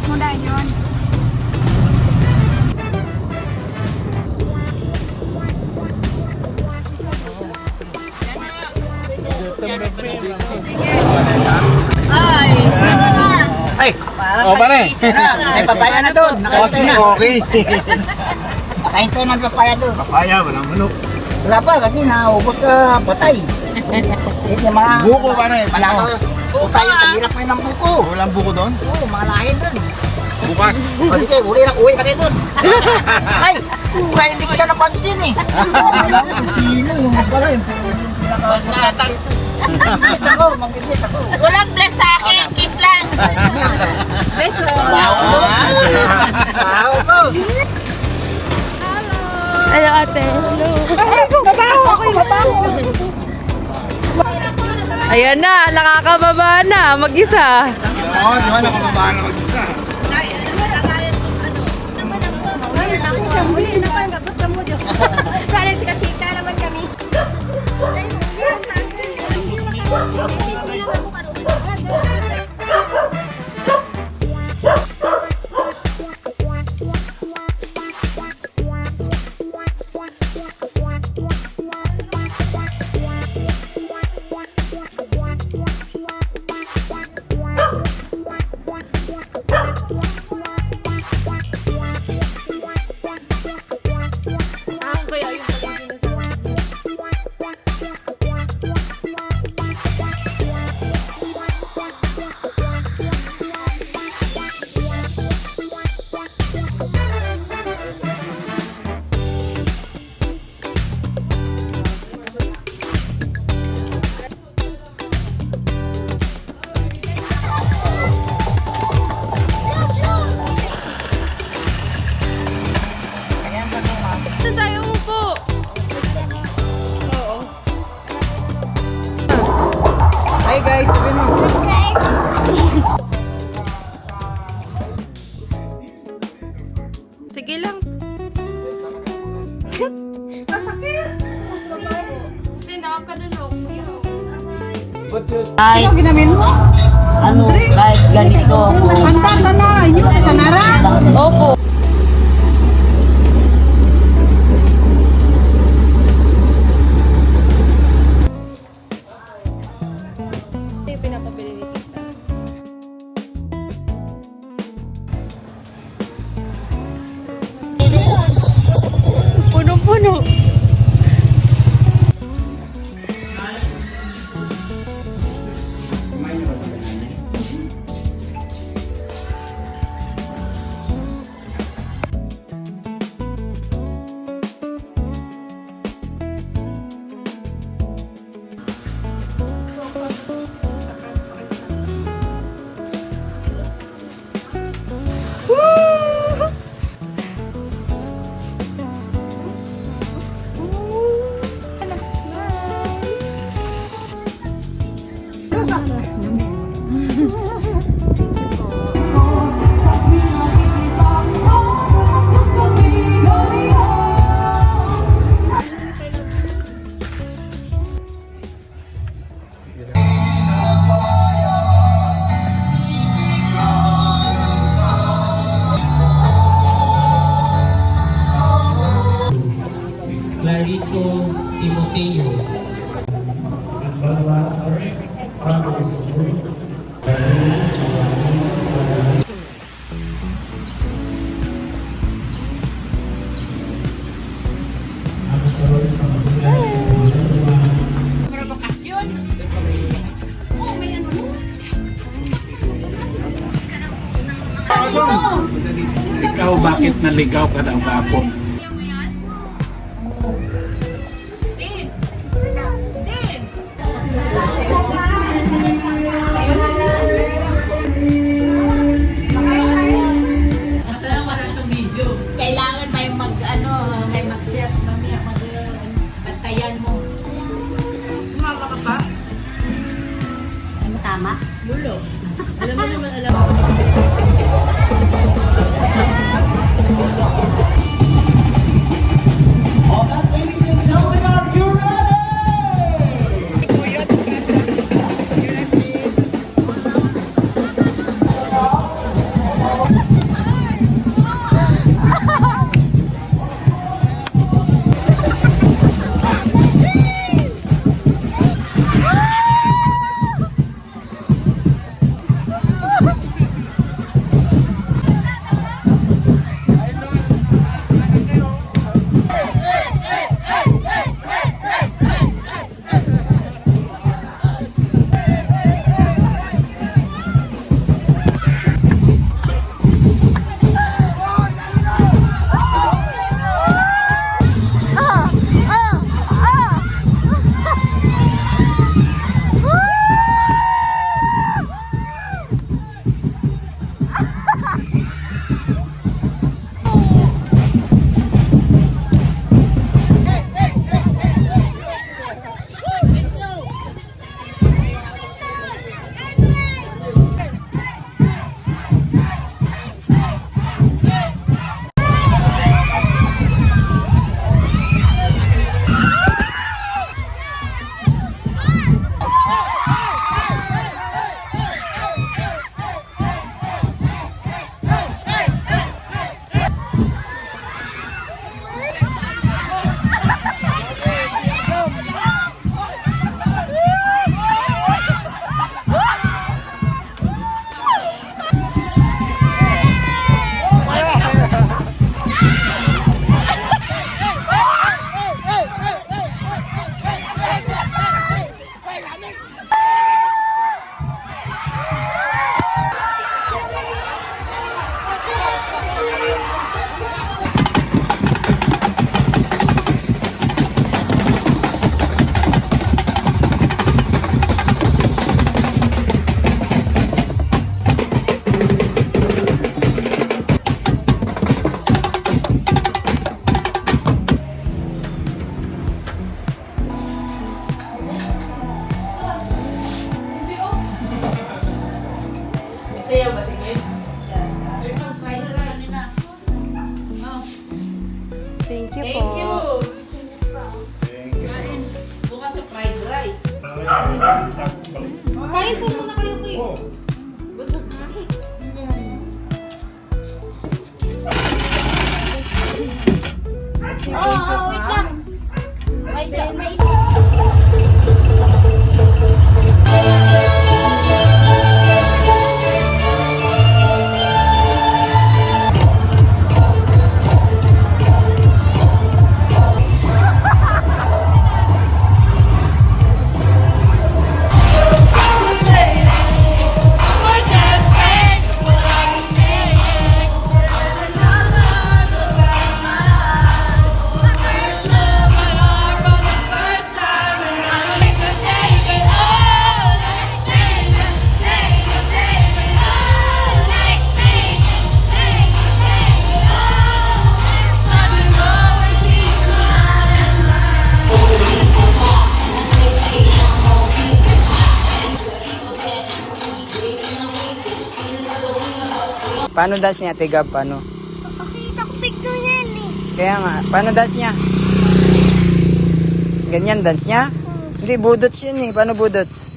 mo dahil yun. Ay! Ay! O pare! May papaya na doon. O sige, okay. Kain tayo ng papaya doon. Papaya, walang manok. Wala pa kasi naubos ka patay. Ito yung mga... Buko pare. Malakaw. Buko tayo, tagirap mo ng buko. Walang buko doon? Oo, mga lahin doon. Bukas. O sige, uwi na kayo doon. Ay! Kaya hindi kita napansin eh. Sino yung pala yung Mabibis ako, mabibis ako. Walang bless sa akin, kiss lang. Bless mo. Wow ko. Hello, ate. Hello. Ay, babaho ako, babaho. Ayan na, nakakababa na, mag-isa. Oo, di ba nakababaan na mag-isa? Huli na pa, gabot ka mo dyan. Parang chika-chika naman kami. Message mo lang ako karoon. Ito tayo po. Oo. Hi guys, sabi mo. Sige lang. Ay, ano, kahit ganito ako. Pantata na, yun, sanara. Opo. Ito yung pinapabili ni tita. Punong-puno. Clarito Timoteo. Ikaw, bakit naligaw ka daw ako? Kailangan may may mag-share, mamaya bantayan mo. Sumama ka pa? Masama? Lulo. Alam mo naman, alam mo. Thank you po. Bukas sa fried rice. Kain po muna kayo, Kay. Oo, wait lang. May Paano dance niya, Ate Gab? Paano? Pakita ko picture yan eh. Kaya nga, paano dance niya? Ganyan dance niya? Hindi, budots yun eh. Paano budots?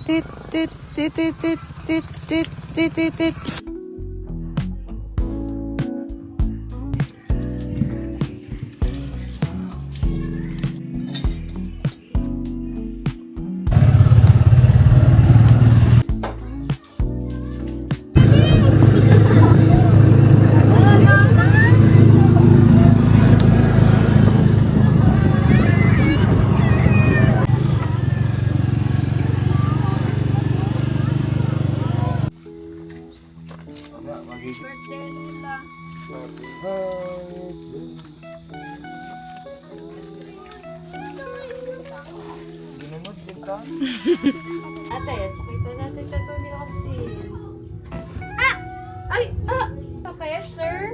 Tit, tit, tit, tit, tit, tit, tit, tit, tit, tit. Ate, pakita natin tattoo ni Austin. Ah! Ay! Ah! Okay, sir?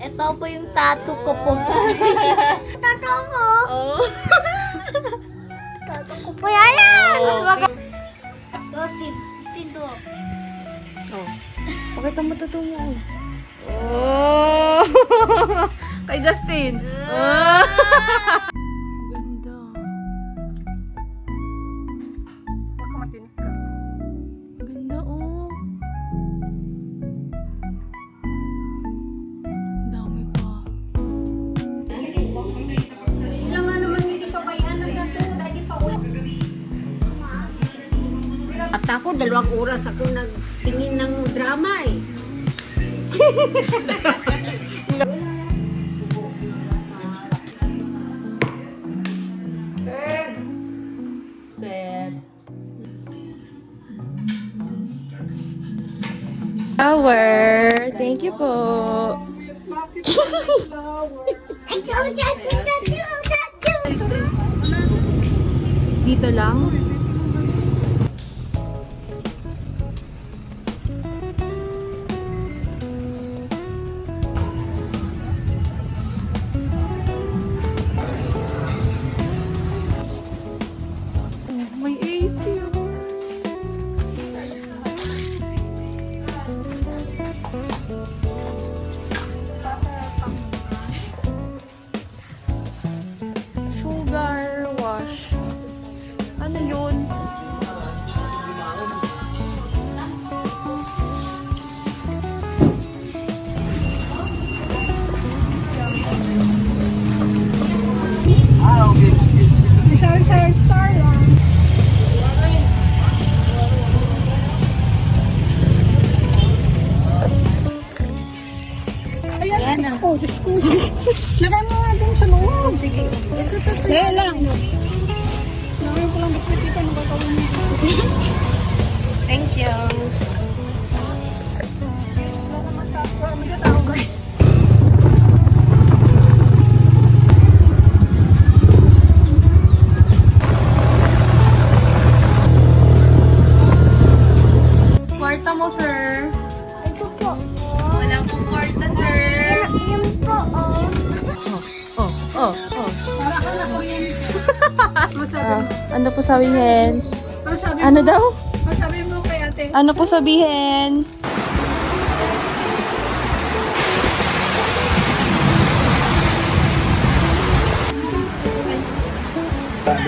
Ito po yung tattoo ko po. Tattoo ko. Oh. Tattoo ko po yan. Oh. To, Steve to. Oh. Pakita mo tattoo mo. Oh! Kay Justin. Oh! Ganda. Baka matinik ka. Ganda, oh. Dami pa. Ilang nga naman hindi pa ba yan na to? Dahil pa ulit. At ako, 2 oras ako nagtingin ng drama eh. Flower. Thank you po. Dito lang. May AC. Sugar wash. Ano yun? Lagay mo nga dun sa loob. Sige. Kaya lang. Lagay ko lang bakit dito ang gagawin mo. Thank you. Kwarta mo, sir. Ito po. Wala pong kwarta, sir. Yun po, oh. Oh. Para ka na kuryente. Ano po sabihin? Masabi Ano daw? mo kay Ate ate. Ano po sabihin?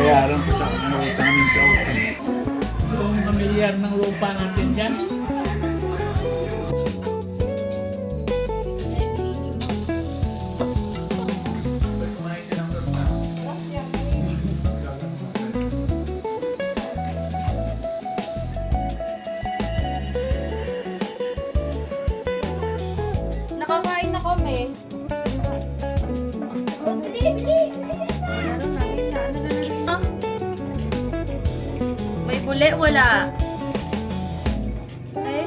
Bayaran ko sa ano, utamin sa utang. Yung pamilyar ng lupa natin dyan. Nakakain na kami. May buli, wala. Ay?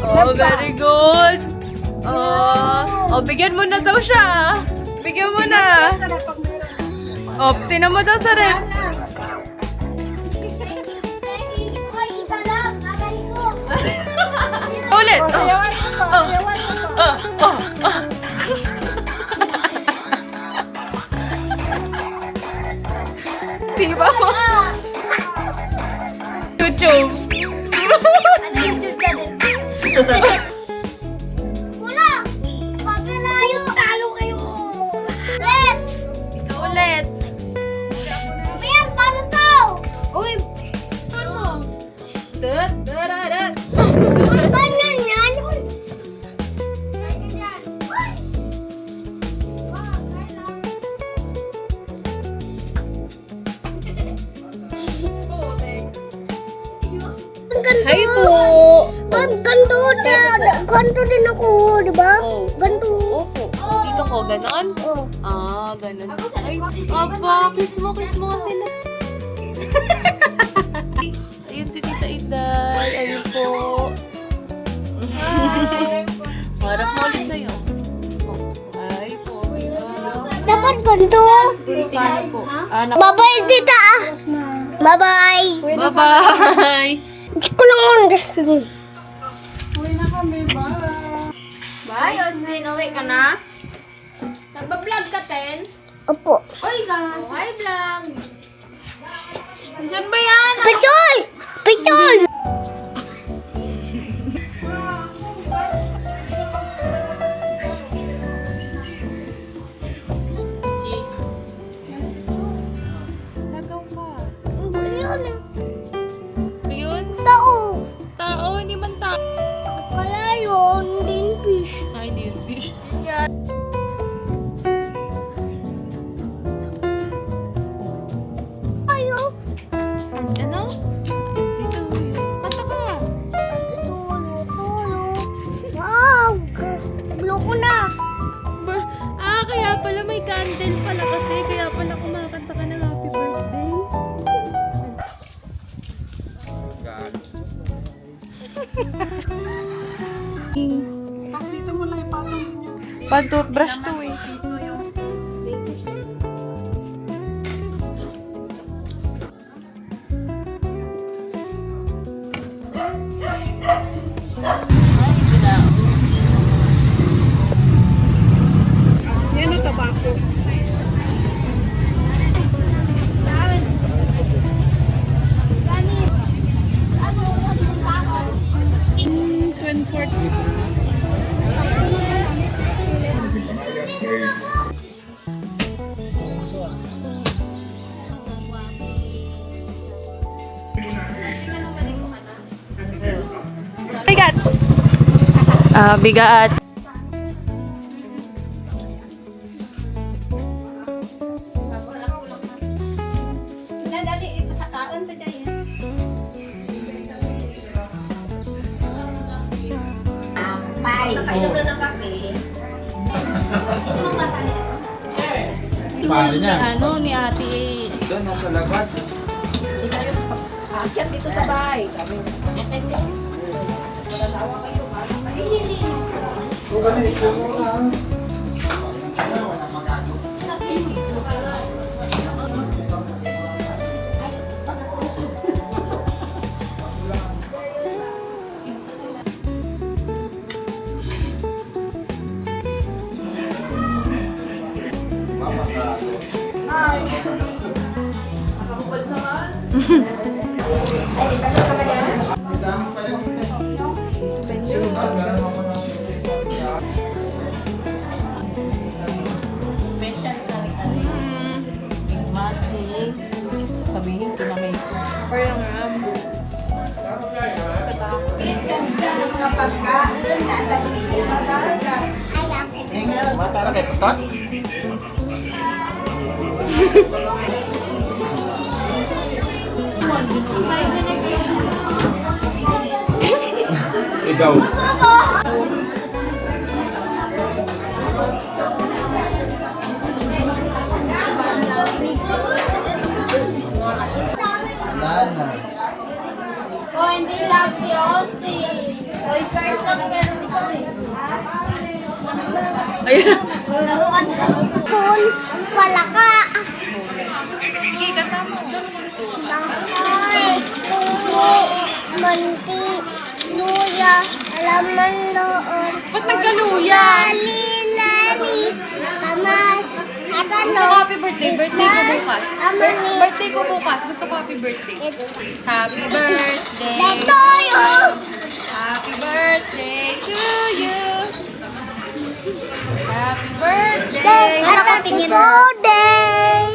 Oh, very good. Oh, bigyan mo na daw siya. Bigyan mo na. Oh, tinan mo daw sa ref. Ay, isa lang. Aray ko. Ulit. Diba mo? YouTube. Ano yung juice ka din? Wala! Pagkalayo! Talo kayo! Let! Ikaw ulit. Ayan, paano to? Uy! Ang ganyan yan! Ay, ganyan. Wow, kaya lang. Ang ganto. Hi po. Ang ganto ganto din ako, di ba? Oh. Ganto. Opo. Dito ko, ganon? Oh. Ah, ganon. Ay, opo, kiss mo nga sila. Ayun si Tita Iday. Ayun po. Harap mo ulit sa'yo. Ay po. Dapat ganto. Tingnan po. Bye-bye, tita. Bye-bye. Bye-bye. Hindi ko lang understand. Uwi na kami, bye. Bye, Austin. Uwi ka na? Nagpa-vlog ka, Ten? Opo. Oy, guys. Hi, vlog. Diyan ba yan? Picture! Picture! Lagaw ka. Ayun. Ayun? Tao. Tao, hindi man tao. Kaya yun, din fish. Ay, hindi yun fish. Ayo. Ano? Dito. Kanta ka. Tulo. Wow. Blow ko na. Kaya pala may candle pala kasi. Kaya pala kumakanta ka ng happy birthday. Dito mo lang ipatong ninyo. Pan-toothbrush to eh. Yan ang tabako. Bigat. Bigat. Pare niya. Ano ni ate Doon, nasa labas. aakyat dito sa bahay. Sabi niya. Parang ito, Tot? Ikaw. Oh, hindi lang si Austin. Oy, card lang meron ko eh. Ayun. Laruan na. Kun, palaka. Sige, kanta mo. Tahoy, puro, manti, luya, alaman doon. Ba't nagkaluya? Lali, tamas, Gusto ko happy birthday. Birthday ko bukas. Amani. Birthday ko bukas. Gusto ko happy birthday. Happy birthday. Letoyo. Happy birthday to you. Happy birthday. Ano ka tingin mo? Doday.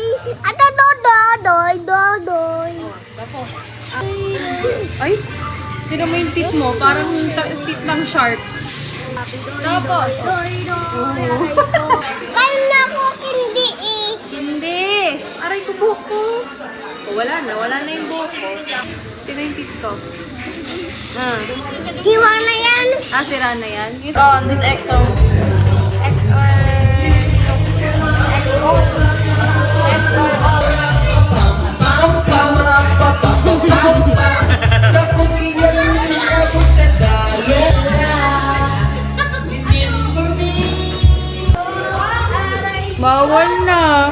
Ato dodoy, dodoy. Tapos. Ay, tinan mo yung teeth mo. Parang teeth ng shark. Tapos. Kanya ko kindi eh. Hindi. Aray ko buhok ko. Oh, wala na yung buhok ko. Tinan yung teeth ko. Siwa na yan. Sira na yan. This EXO. Bawal na.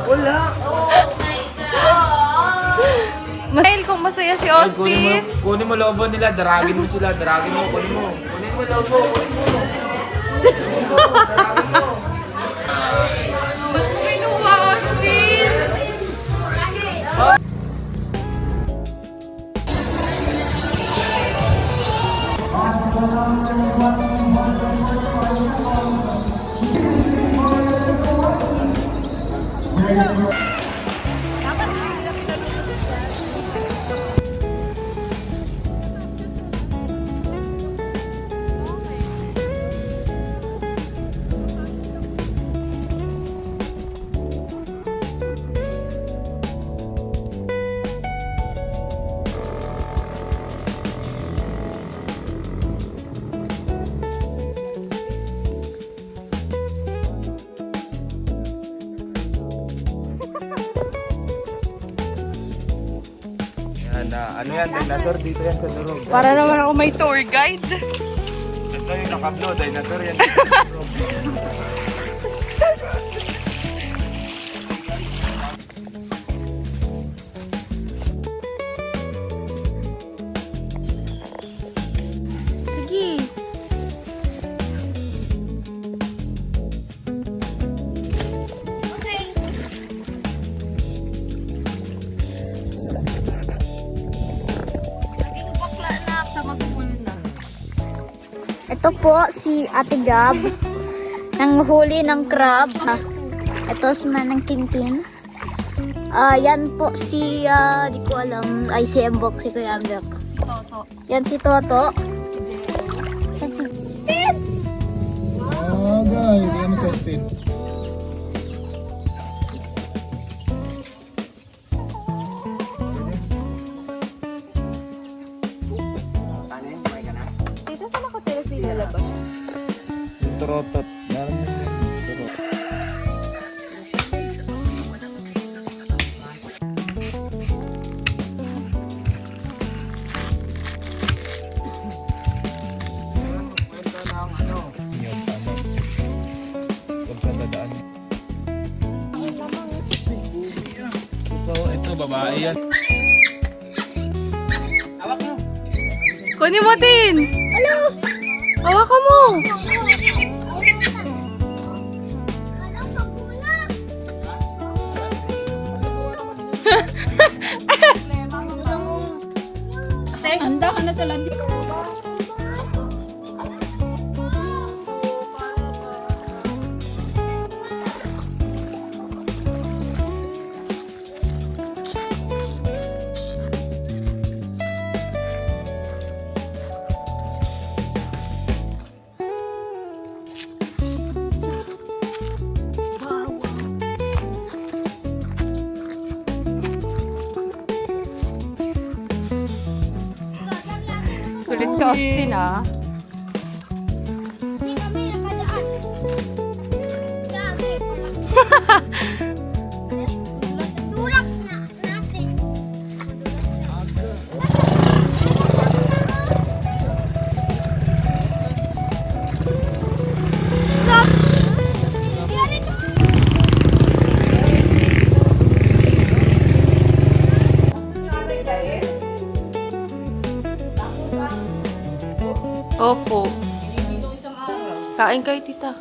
Wala. Dahil kung masaya si Austin. Kunin mo lobo nila, daragin mo sila, daragin mo, kunin mo. Kunin mo lobo, kunin mo. Ba't mo kinuha, Austin? Yan na, ano yan, dinosaur dito yan sa durog. Para naman ako may tour guide. Ito yung nakablo, dinosaur yan. Sige. Sa mag-full na. Ito po si Ate Gab. Nanghuli ng crab. Ito si Manang Tintin. Yan po si, di ko alam, ay si Mbok, si Kuya Mbok. Toto. Yan si Toto. Yan si Ted. Oh, guys, yan sa speed. Dito sa nakatira sila labas. Yung trotot. Meron yun. Ito, babae yan. Kunin mo, Tin! Hello. Hawakan mo! Handa ka na talaga. Kulit ka, Austin, ah. Hindi kami nakadaan. Gagi. Tulak na natin. Opo. Kain kayo, tita.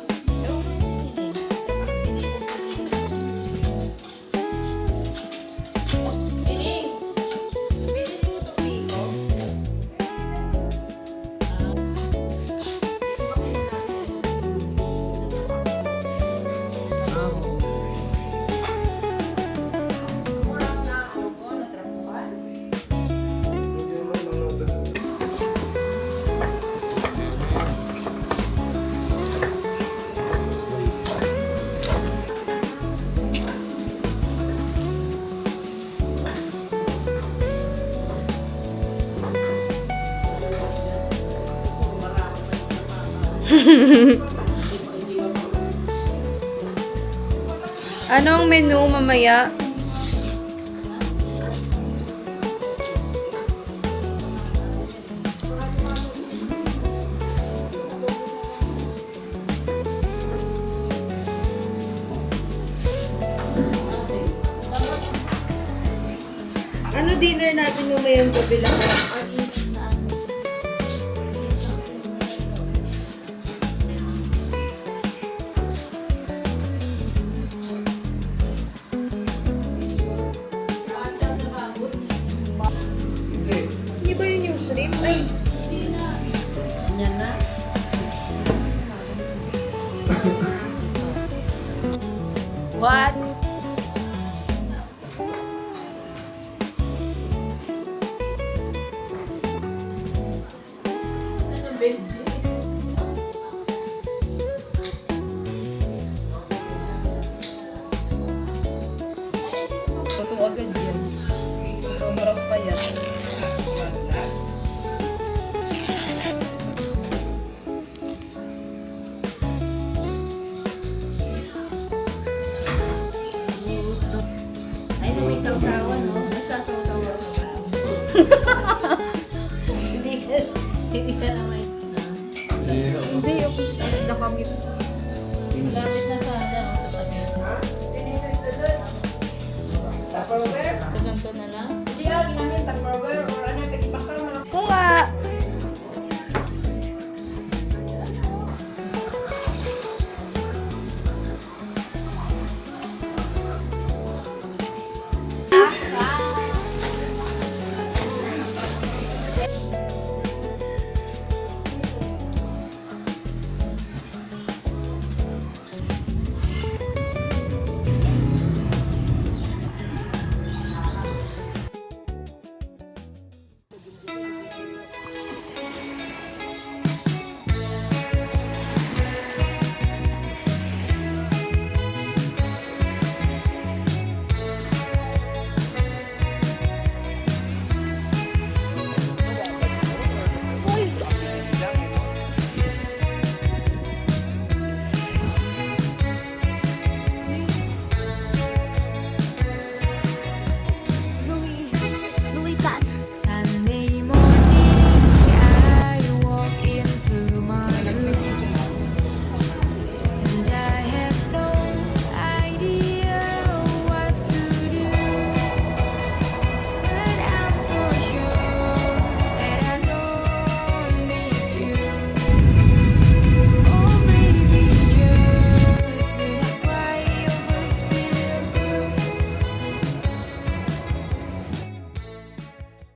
Anong menu mamaya? Ano dinner natin mamayang gabi lang? Hindi ba yun yung shrimp? Ay, hindi na. Yan na. What? Totoo agad yan. Sobrang payat. Ay, may sausawa, no? Nagsasawsawa ka. Hindi ka na may... Hindi, yung nakamit. Lapit na sana sa tabi. Sa ganito na lang?